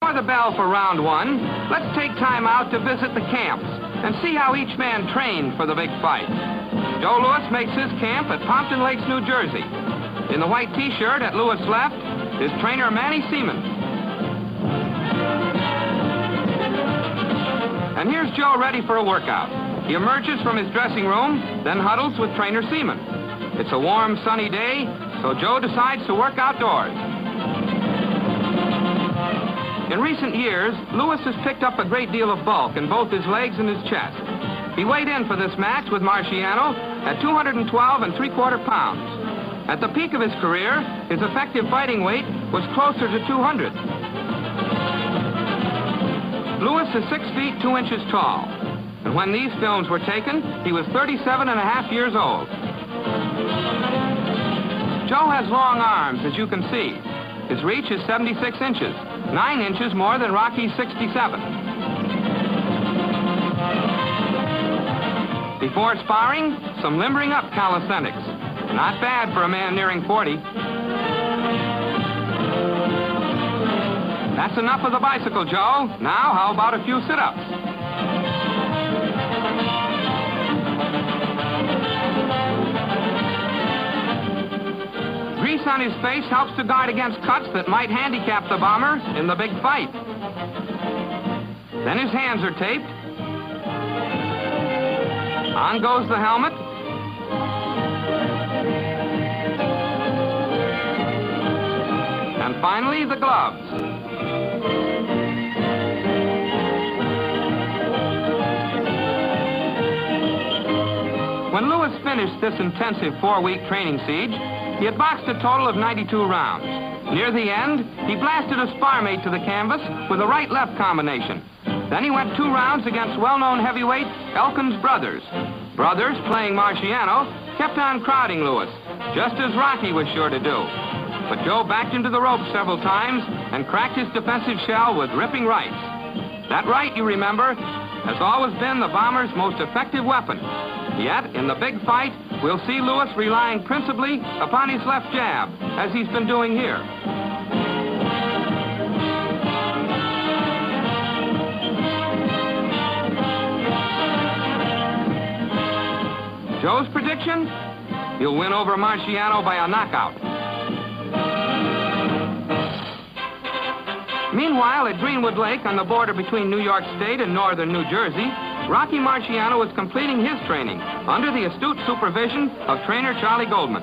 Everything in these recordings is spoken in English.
Before the bell for round one, let's take time out to visit the camps and see how each man trained for the big fight. Joe Louis makes his camp at Pompton Lakes, New Jersey. In the white T-shirt at Louis' left is trainer Manny Seaman. And here's Joe ready for a workout. He emerges from his dressing room, then huddles with trainer Seaman. It's a warm, sunny day, so Joe decides to work outdoors. In recent years, Louis has picked up a great deal of bulk in both his legs and his chest. He weighed in for this match with Marciano at 212 3/4 pounds. At the peak of his career, his effective fighting weight was closer to 200. Louis is 6 feet 2 inches tall, and when these films were taken, he was 37.5 years old. Joe has long arms, as you can see. His reach is 76 inches, 9 inches more than Rocky's 67. Before sparring, some limbering up calisthenics. Not bad for a man nearing 40. That's enough of the bicycle, Joe. Now, how about a few sit-ups? Grease on his face helps to guard against cuts that might handicap the bomber in the big fight. Then his hands are taped. On goes the helmet. And finally, the gloves. When Louis finished this intensive 4-week training siege, he had boxed a total of 92 rounds. Near the end, he blasted a spar mate to the canvas with a right-left combination. Then he went 2 rounds against well-known heavyweight Elkins Brothers. Brothers, playing Marciano, kept on crowding Louis, just as Rocky was sure to do. But Joe backed into the ropes several times and cracked his defensive shell with ripping rights. That right, you remember, has always been the bomber's most effective weapon. Yet, in the big fight, we'll see Louis relying principally upon his left jab, as he's been doing here. Joe's prediction? He'll win over Marciano by a knockout. Meanwhile, at Greenwood Lake, on the border between New York State and northern New Jersey, Rocky Marciano is completing his training under the astute supervision of trainer Charlie Goldman.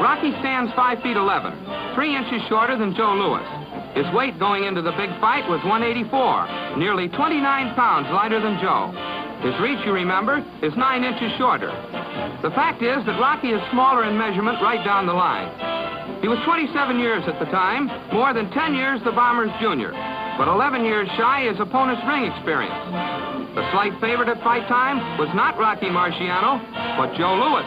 Rocky stands 5 feet 11, 3 inches shorter than Joe Louis. His weight going into the big fight was 184, nearly 29 pounds lighter than Joe. His reach, you remember, is 9 inches shorter. The fact is that Rocky is smaller in measurement right down the line. He was 27 years at the time, more than 10 years the bomber's junior, but 11 years shy his opponent's ring experience. The slight favorite at fight time was not Rocky Marciano, but Joe Louis.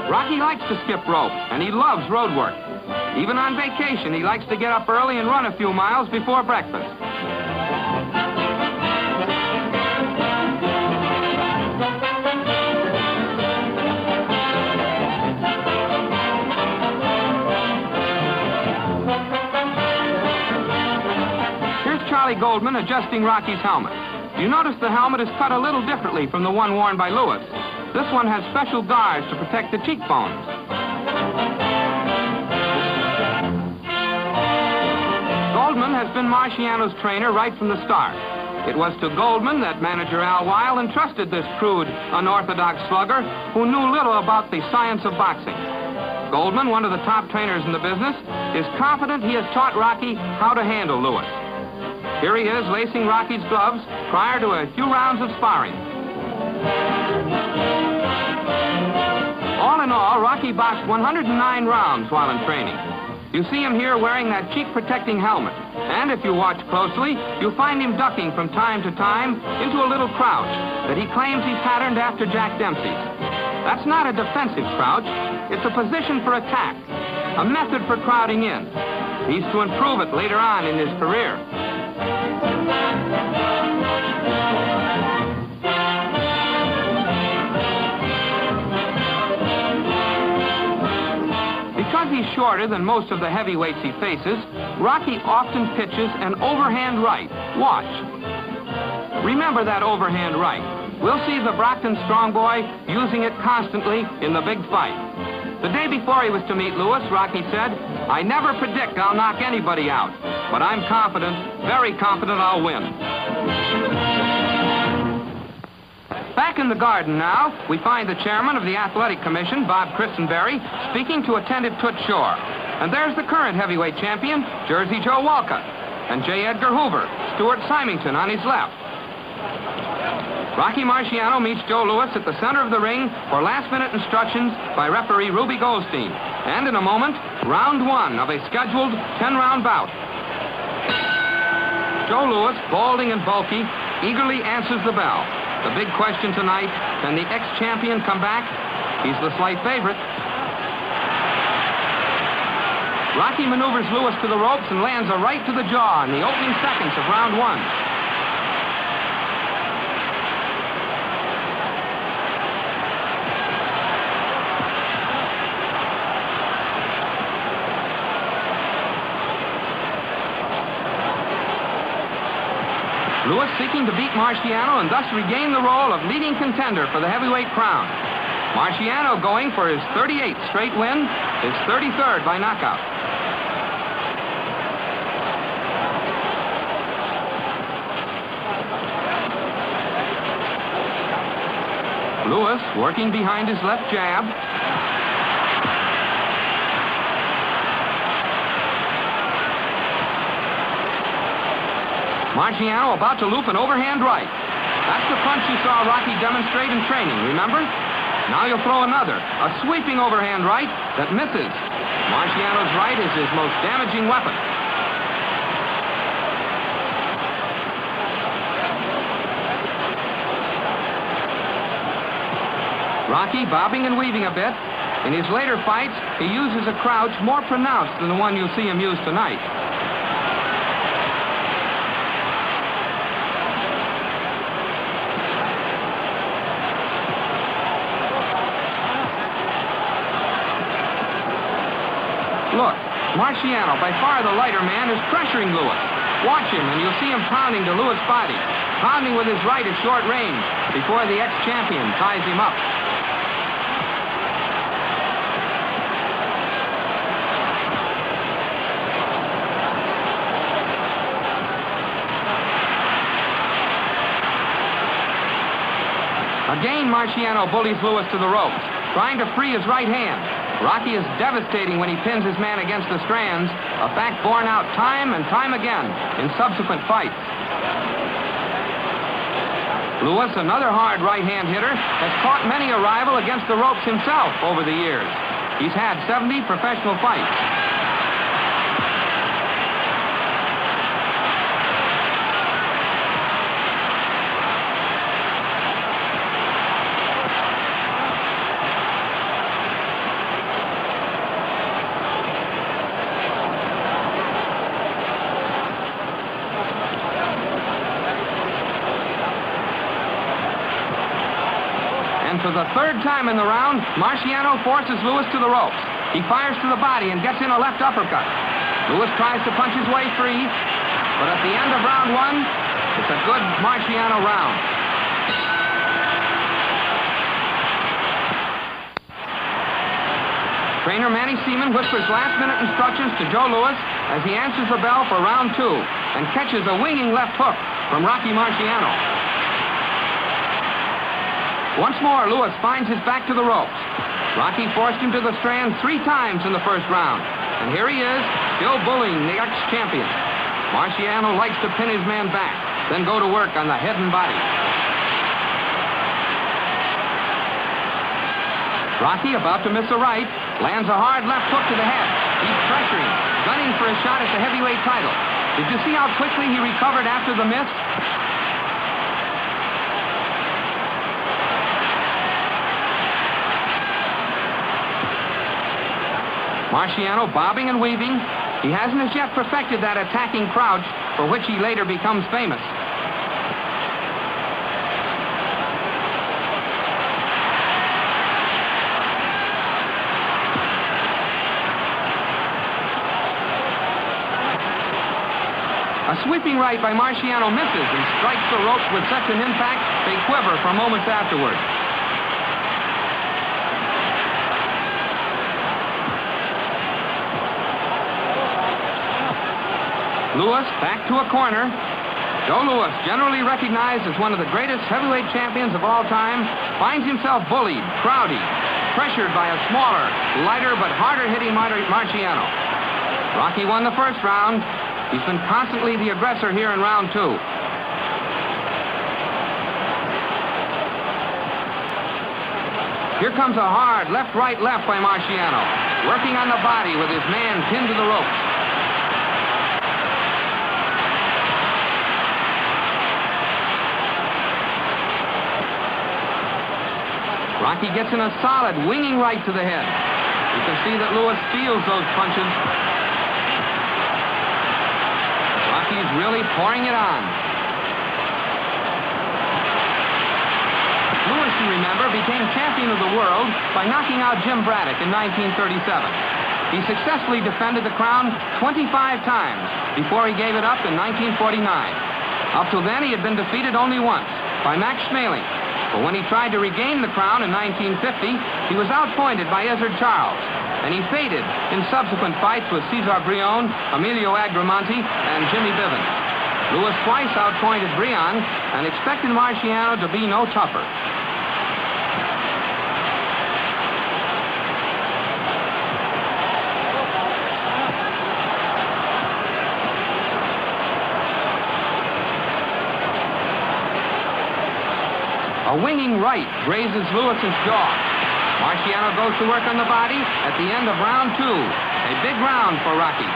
Rocky likes to skip rope, and he loves road work. Even on vacation, he likes to get up early and run a few miles before breakfast. Here's Charlie Goldman adjusting Rocky's helmet. You notice the helmet is cut a little differently from the one worn by Louis. This one has special guards to protect the cheekbones. Goldman has been Marciano's trainer right from the start. It was to Goldman that manager Al Weil entrusted this crude, unorthodox slugger who knew little about the science of boxing. Goldman, one of the top trainers in the business, is confident he has taught Rocky how to handle Louis. Here he is lacing Rocky's gloves prior to a few rounds of sparring. All in all, Rocky boxed 109 rounds while in training. You see him here wearing that cheek-protecting helmet. And if you watch closely, you'll find him ducking from time to time into a little crouch that he claims he patterned after Jack Dempsey's. That's not a defensive crouch. It's a position for attack, a method for crowding in. He's to improve it later on in his career. Because he's shorter than most of the heavyweights he faces, Rocky often pitches an overhand right. Watch. Remember that overhand right. We'll see the Brockton strong boy using it constantly in the big fight. The day before he was to meet Lewis, Rocky said, "I never predict I'll knock anybody out, but I'm confident, very confident I'll win." Back in the garden now, we find the chairman of the Athletic Commission, Bob Christenberry, speaking to attentive Toots Shore. And there's the current heavyweight champion, Jersey Joe Walcott, and J. Edgar Hoover, Stuart Symington on his left. Rocky Marciano meets Joe Louis at the center of the ring for last-minute instructions by referee Ruby Goldstein. And in a moment, round one of a scheduled 10-round bout. Joe Louis, balding and bulky, eagerly answers the bell. The big question tonight, can the ex-champion come back? He's the slight favorite. Rocky maneuvers Louis to the ropes and lands a right to the jaw in the opening seconds of round one. Louis seeking to beat Marciano and thus regain the role of leading contender for the heavyweight crown. Marciano going for his 38th straight win, his 33rd by knockout. Louis working behind his left jab. Marciano about to loop an overhand right. That's the punch you saw Rocky demonstrate in training, remember? Now you'll throw another, a sweeping overhand right that misses. Marciano's right is his most damaging weapon. Rocky bobbing and weaving a bit. In his later fights, he uses a crouch more pronounced than the one you'll see him use tonight. Look, Marciano, by far the lighter man, is pressuring Louis. Watch him, and you'll see him pounding to Louis' body. Pounding with his right at short range before the ex-champion ties him up. Again, Marciano bullies Louis to the ropes, trying to free his right hand. Rocky is devastating when he pins his man against the strands, a fact borne out time and time again in subsequent fights. Louis, another hard right-hand hitter, has caught many a rival against the ropes himself over the years. He's had 70 professional fights. For the third time in the round, Marciano forces Louis to the ropes. He fires to the body and gets in a left uppercut. Louis tries to punch his way free, but at the end of round one, it's a good Marciano round. Trainer Manny Seaman whispers last-minute instructions to Joe Louis as he answers the bell for round two and catches a winging left hook from Rocky Marciano. Once more, Louis finds his back to the ropes. Rocky forced him to the strand 3 times in the first round. And here he is, still bullying the ex-champion. Marciano likes to pin his man back, then go to work on the head and body. Rocky, about to miss a right, lands a hard left hook to the head. He's pressuring, gunning for a shot at the heavyweight title. Did you see how quickly he recovered after the miss? Marciano bobbing and weaving, He hasn't as yet perfected that attacking crouch for which he later becomes famous. A sweeping right by Marciano misses and strikes the ropes with such an impact they quiver for moments afterward. Lewis back to a corner. Joe Louis, generally recognized as one of the greatest heavyweight champions of all time, finds himself bullied, crowded, pressured by a smaller, lighter, but harder-hitting Marciano. Rocky won the first round. He's been constantly the aggressor here in round two. Here comes a hard left-right left by Marciano, working on the body with his man pinned to the ropes. Rocky gets in a solid, winging right to the head. You can see that Louis feels those punches. Rocky's really pouring it on. Louis, you remember, became champion of the world by knocking out Jim Braddock in 1937. He successfully defended the crown 25 times before he gave it up in 1949. Up till then, he had been defeated only once, by Max Schmeling. But when he tried to regain the crown in 1950, he was outpointed by Ezzard Charles, and he faded in subsequent fights with Cesar Brion, Emilio Agramonte, and Jimmy Bivens. Louis twice outpointed Brion and expected Marciano to be no tougher. A winging right grazes Lewis's jaw. Marciano goes to work on the body at the end of round two. A big round for Rocky.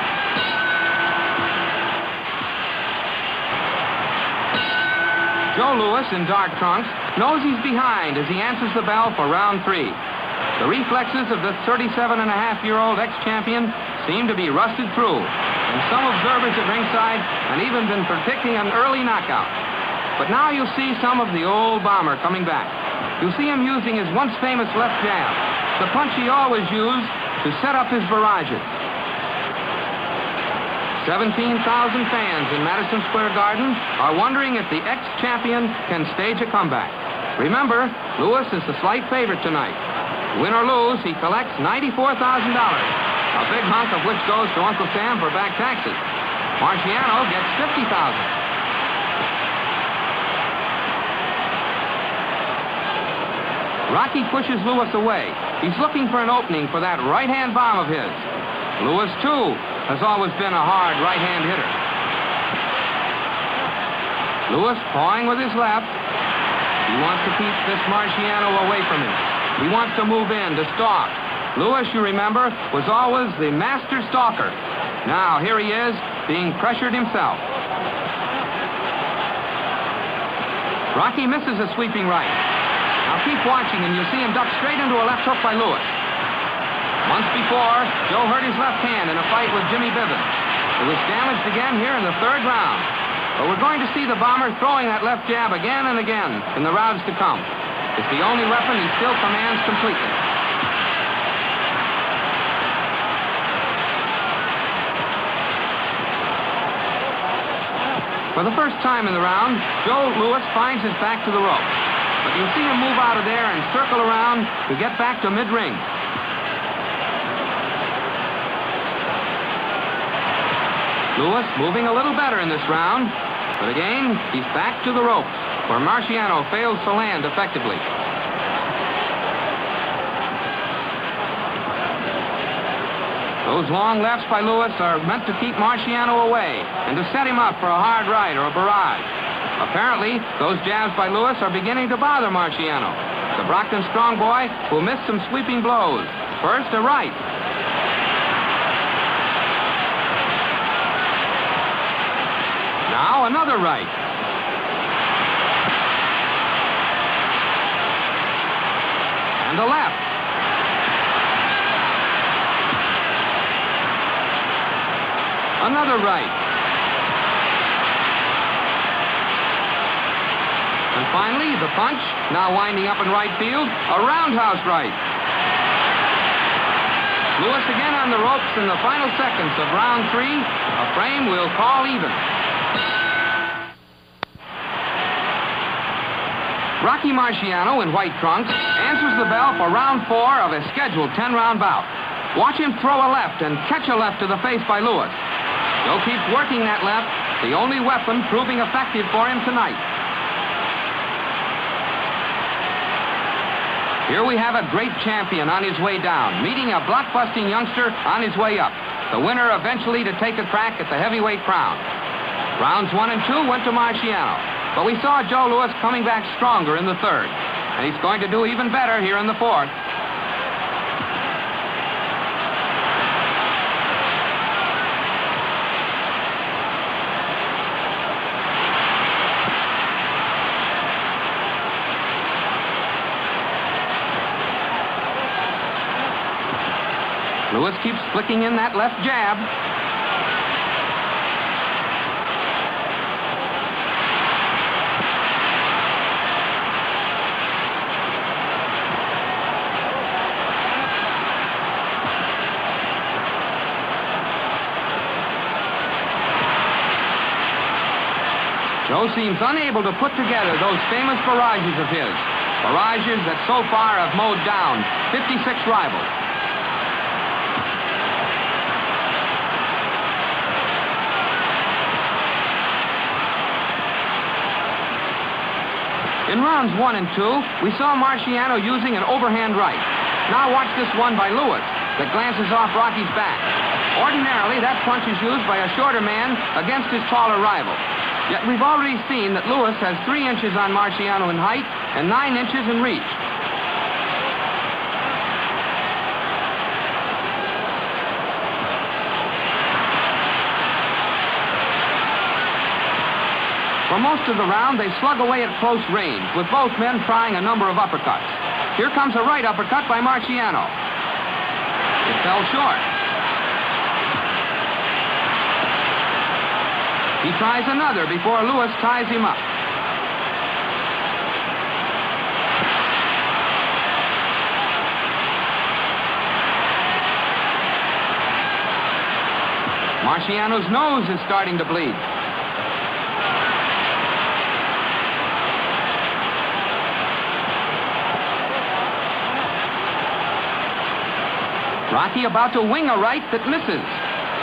Joe Louis, in dark trunks, knows he's behind as he answers the bell for round three. The reflexes of this 37-and-a-half-year-old ex-champion seem to be rusted through, and some observers at ringside have even been predicting an early knockout. But now you'll see some of the old bomber coming back. You'll see him using his once famous left jab, the punch he always used to set up his barrages. 17,000 fans in Madison Square Garden are wondering if the ex-champion can stage a comeback. Remember, Louis is the slight favorite tonight. Win or lose, he collects $94,000, a big hunk of which goes to Uncle Sam for back taxes. Marciano gets $50,000. Rocky pushes Louis away. He's looking for an opening for that right-hand bomb of his. Louis, too, has always been a hard right-hand hitter. Louis pawing with his left. He wants to keep this Marciano away from him. He wants to move in, to stalk. Louis, you remember, was always the master stalker. Now, here he is, being pressured himself. Rocky misses a sweeping right. Now keep watching, and you'll see him duck straight into a left hook by Louis. Once before, Joe hurt his left hand in a fight with Jimmy Bivens. It was damaged again here in the third round. But we're going to see the bomber throwing that left jab again and again in the rounds to come. It's the only weapon he still commands completely. For the first time in the round, Joe Louis finds his back to the ropes. But you'll see him move out of there and circle around to get back to mid-ring. Louis moving a little better in this round. But again, he's back to the ropes, where Marciano fails to land effectively. Those long lefts by Louis are meant to keep Marciano away and to set him up for a hard right or a barrage. Apparently, those jabs by Louis are beginning to bother Marciano. The Brockton strong boy will miss some sweeping blows. First, a right. Now, another right. And a left. Another right. And finally, the punch, now winding up in right field, a roundhouse right. Lewis again on the ropes in the final seconds of round 3. A frame will call even. Rocky Marciano in white trunks answers the bell for round 4 of a scheduled 10-round bout. Watch him throw a left and catch a left to the face by Lewis. Joe keeps working that left, the only weapon proving effective for him tonight. Here we have a great champion on his way down, meeting a blockbusting youngster on his way up. The winner eventually to take a crack at the heavyweight crown. Rounds 1 and 2 went to Marciano, but we saw Joe Louis coming back stronger in the third. And he's going to do even better here in the fourth. Lewis keeps flicking in that left jab. Joe seems unable to put together those famous barrages of his. Barrages that so far have mowed down 56 rivals. In rounds 1 and 2, we saw Marciano using an overhand right. Now watch this one by Lewis that glances off Rocky's back. Ordinarily, that punch is used by a shorter man against his taller rival. Yet we've already seen that Lewis has 3 inches on Marciano in height and 9 inches in reach. For most of the round, they slug away at close range, with both men trying a number of uppercuts. Here comes a right uppercut by Marciano. It fell short. He tries another before Lewis ties him up. Marciano's nose is starting to bleed. Rocky about to wing a right that misses.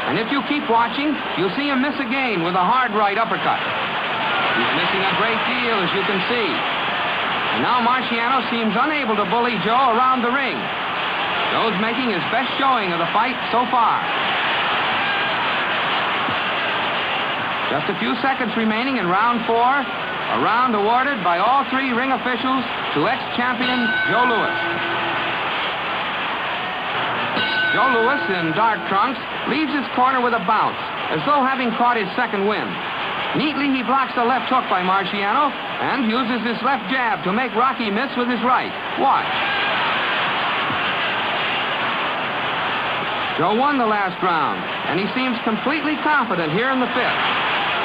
And if you keep watching, you'll see him miss again with a hard right uppercut. He's missing a great deal, as you can see. And now Marciano seems unable to bully Joe around the ring. Joe's making his best showing of the fight so far. Just a few seconds remaining in round 4, a round awarded by all 3 ring officials to ex-champion Joe Louis. Joe Louis, in dark trunks, leaves his corner with a bounce, as though having caught his second wind. Neatly, he blocks the left hook by Marciano and uses his left jab to make Rocky miss with his right. Watch. Joe won the last round, and he seems completely confident here in the 5th.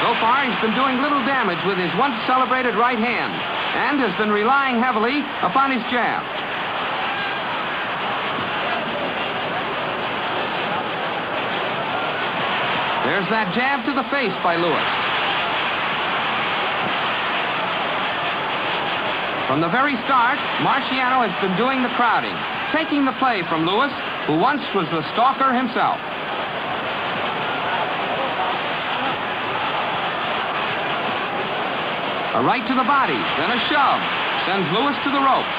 So far, he's been doing little damage with his once-celebrated right hand and has been relying heavily upon his jab. There's that jab to the face by Lewis. From the very start, Marciano has been doing the crowding, taking the play from Lewis, who once was the stalker himself. A right to the body, then a shove, sends Lewis to the ropes.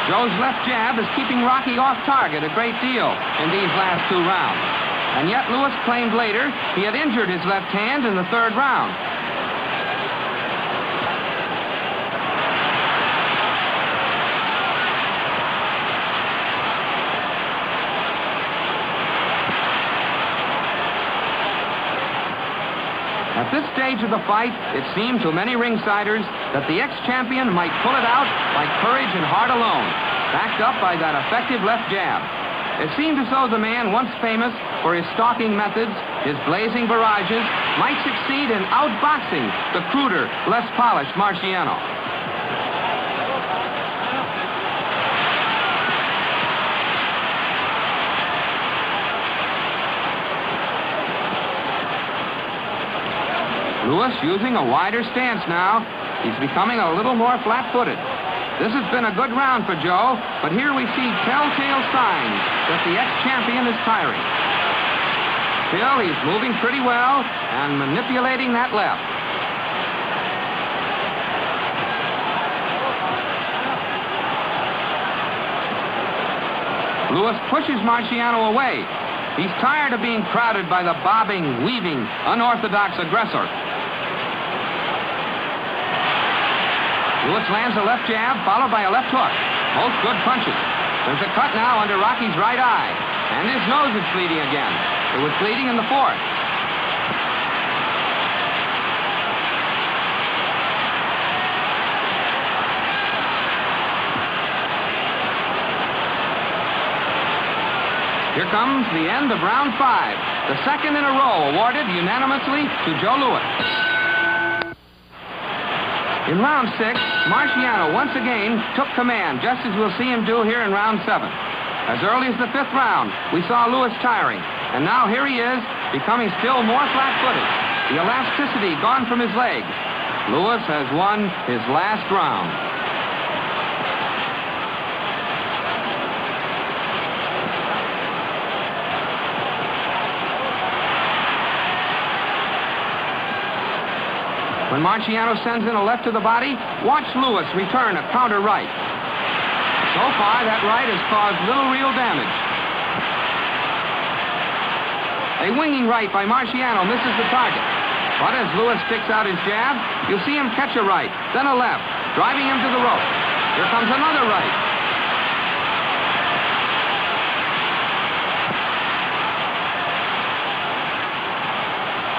Joe's left jab is keeping Rocky off target a great deal in these last 2 rounds. And yet Lewis claimed later he had injured his left hand in the 3rd round. At At this stage of the fight, it seemed to many ringsiders that the ex-champion might pull it out by courage and heart alone, backed up by that effective left jab. It seemed as though the man once famous for his stalking methods, his blazing barrages, might succeed in outboxing the cruder, less polished Marciano. Lewis using a wider stance now. He's becoming a little more flat-footed. This has been a good round for Joe, but here we see telltale signs that the ex-champion is tiring. Still, he's moving pretty well and manipulating that left. Lewis pushes Marciano away. He's tired of being crowded by the bobbing, weaving, unorthodox aggressor. Lewis lands a left jab, followed by a left hook. Both good punches. There's a cut now under Rocky's right eye. And his nose is bleeding again. It was bleeding in the fourth. Here comes the end of round 5. The second in a row awarded unanimously to Joe Lewis. In round 6, Marciano once again took command, just as we'll see him do here in round 7. As early as the 5th round, we saw Lewis tiring. And now here he is, becoming still more flat-footed. The elasticity gone from his legs. Lewis has won his last round. When Marciano sends in a left to the body, watch Lewis return a counter right. So far, that right has caused little real damage. A winging right by Marciano misses the target. But as Lewis kicks out his jab, you'll see him catch a right, then a left, driving him to the rope. Here comes another right.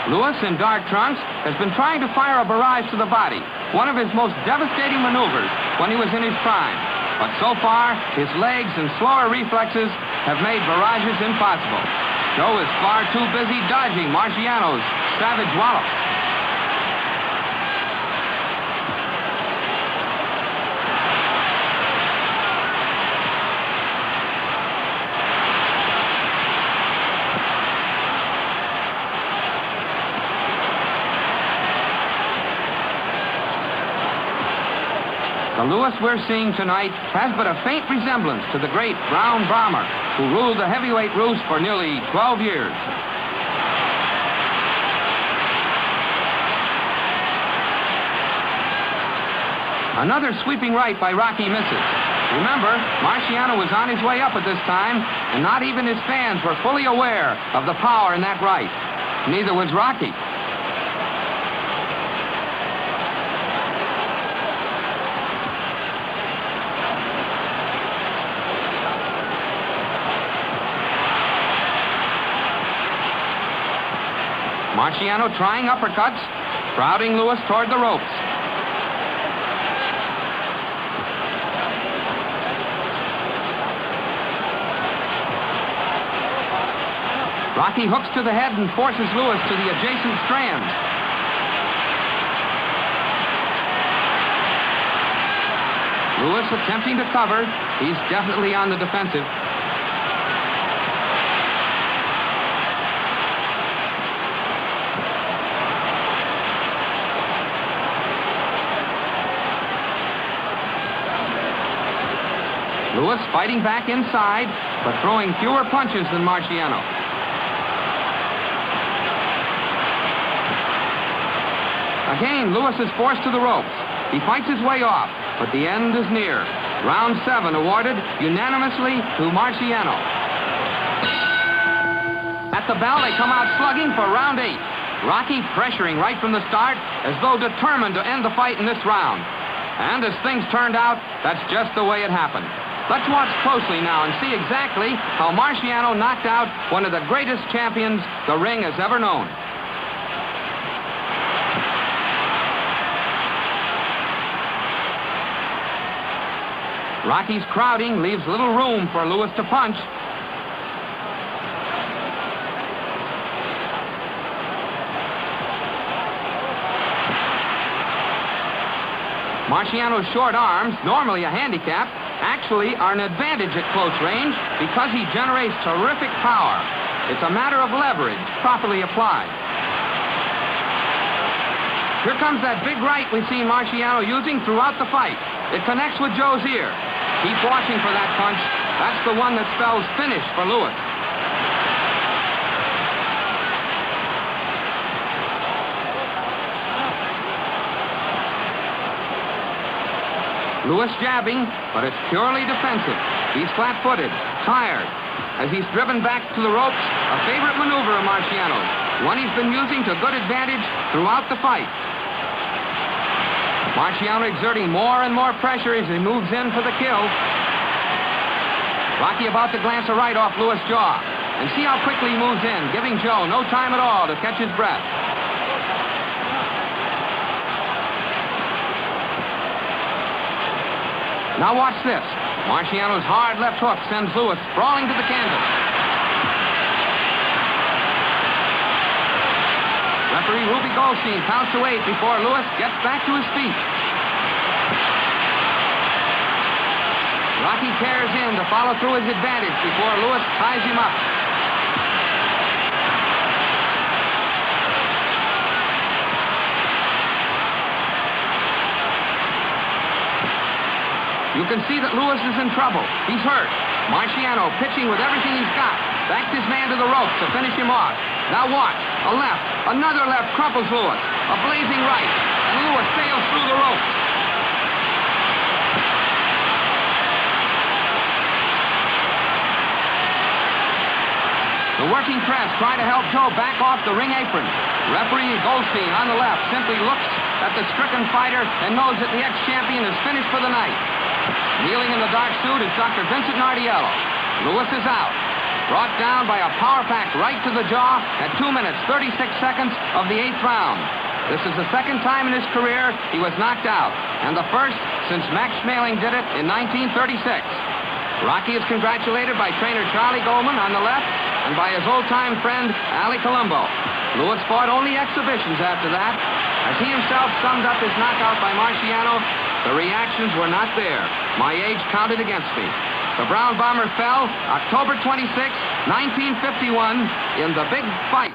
Lewis, in dark trunks, has been trying to fire a barrage to the body, one of his most devastating maneuvers when he was in his prime. But so far, his legs and slower reflexes have made barrages impossible. Joe is far too busy dodging Marciano's savage wallop. The Lewis we're seeing tonight has but a faint resemblance to the great Brown Bomber who ruled the heavyweight roost for nearly 12 years. Another sweeping right by Rocky misses. Remember, Marciano was on his way up at this time, and not even his fans were fully aware of the power in that right. Neither was Rocky. Marciano trying uppercuts, crowding Lewis toward the ropes. Rocky hooks to the head and forces Lewis to the adjacent strands. Lewis attempting to cover. He's definitely on the defensive. Lewis fighting back inside, but throwing fewer punches than Marciano. Again, Lewis is forced to the ropes. He fights his way off, but the end is near. Round 7 awarded unanimously to Marciano. At the bell, they come out slugging for round 8. Rocky pressuring right from the start, as though determined to end the fight in this round. And as things turned out, that's just the way it happened. Let's watch closely now and see exactly how Marciano knocked out one of the greatest champions the ring has ever known. Rocky's crowding leaves little room for Lewis to punch. Marciano's short arms, normally a handicap, actually are an advantage at close range because he generates terrific power. It's a matter of leverage, properly applied. Here comes that big right we've seen Marciano using throughout the fight. It connects with Joe's ear. Keep watching for that punch. That's the one that spells finish for Lewis. Lewis jabbing, but it's purely defensive. He's flat-footed, tired. As he's driven back to the ropes, a favorite maneuver of Marciano's, one he's been using to good advantage throughout the fight. Marciano exerting more and more pressure as he moves in for the kill. Rocky about to glance a right off Lewis' jaw. And see how quickly he moves in, giving Joe no time at all to catch his breath. Now watch this. Marciano's hard left hook sends Lewis sprawling to the canvas. Referee Ruby Goldstein counts to 8 before Lewis gets back to his feet. Rocky tears in to follow through his advantage before Lewis ties him up. You can see that Lewis is in trouble. He's hurt. Marciano, pitching with everything he's got, backed his man to the ropes to finish him off. Now watch. A left. Another left crumples Lewis. A blazing right. And Lewis sails through the ropes. The working press try to help Joe back off the ring apron. Referee Goldstein on the left simply looks at the stricken fighter and knows that the ex-champion is finished for the night. Kneeling in the dark suit is Dr. Vincent Nardiello. Lewis is out. Brought down by a power-packed right to the jaw at 2 minutes, 36 seconds of the 8th round. This is the second time in his career he was knocked out, and the first since Max Schmeling did it in 1936. Rocky is congratulated by trainer Charlie Goldman on the left and by his old-time friend Ali Colombo. Lewis fought only exhibitions after that. As he himself summed up his knockout by Marciano, the reactions were not there. My age counted against me. The Brown Bomber fell October 26, 1951, in the big fight.